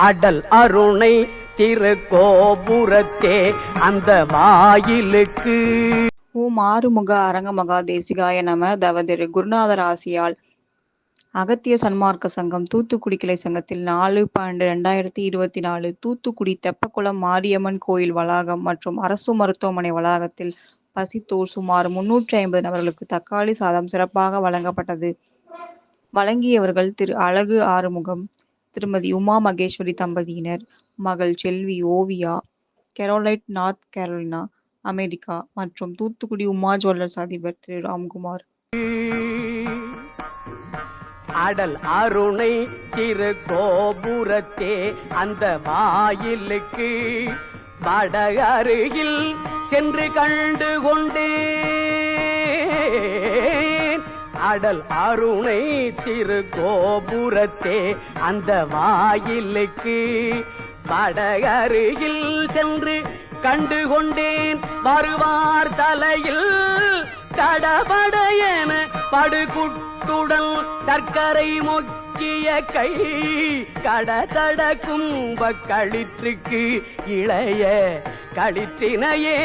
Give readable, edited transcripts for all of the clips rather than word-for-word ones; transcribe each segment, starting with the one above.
அடல் அருணை திருக்கோபுரத்தே அந்த வாயிலுக்கு. ஓம் ஆறுமுக அரங்கமகா தேசிகாய நம. தவதிரு குருநாதர் ஆசியால் அகத்திய சன்மார்க்க சங்கம் தூத்துக்குடி கிளை சங்கத்தில் 4/12/2024 தூத்துக்குடி தெப்பக்குளம் மாரியம்மன் கோயில் வளாகம் மற்றும் அரசு மருத்துவமனை வளாகத்தில் பசித்தோர் சுமார் 350 நபர்களுக்கு தக்காளி சாதம் சிறப்பாக வழங்கப்பட்டது. வழங்கியவர்கள் திரு அழகு ஆறுமுகம், திருமதி உமா மகேஸ்வரி தம்பதியினர், மகள் செல்வி ஓவியா, கெரோலைட், நார்த் கேரோலினா, அமெரிக்கா மற்றும் தூத்துக்குடி உமா ஜுவல்லர்ஸ் அதிபர் திரு ராம்குமார். அடல் அருணை திருக்கோபுரத்தே அந்த வாயிலுக்கு வட அருகில் சென்று கண்டு கொண்டேன். அடல் அருணை திருக்கோபுரத்தே அந்த வாயிலுக்கு வட அருகில் சென்று கண்டு கொண்டேன். வருவார் தலையில் கடபடையென படுகுட்டுடன் சர்க்கரை மொக்கிய கை கடதட கும்ப களிற்றுக்கு இளைய களிற்றினையே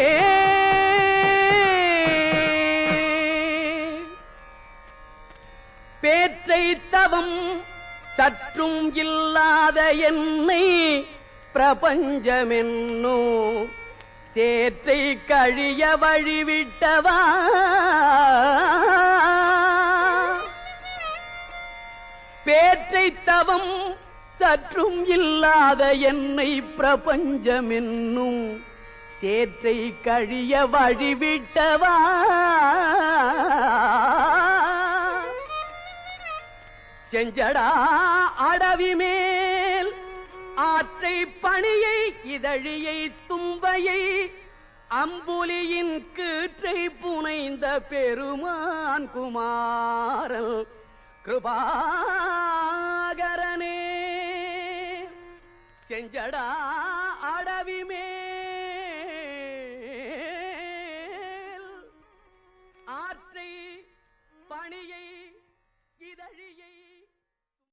பேற்றை தவம் சற்றும் இல்லாத என்னை பிரபஞ்சமென்னோ சேற்றை கழிய வழிவிட்டவா. பேற்றை தவம் சற்றும் இல்லாத என்னை பிரபஞ்சமென்னும் சேற்றை கழிய வழிவிட்டவா. செஞ்சடா அடவி மேல் ஆற்றை பணியை இதழியை தும்பையை அம்புலியின் கீற்றை புனைந்த பெருமான் குமாரன் கிருபாகரனே. செஞ்சடா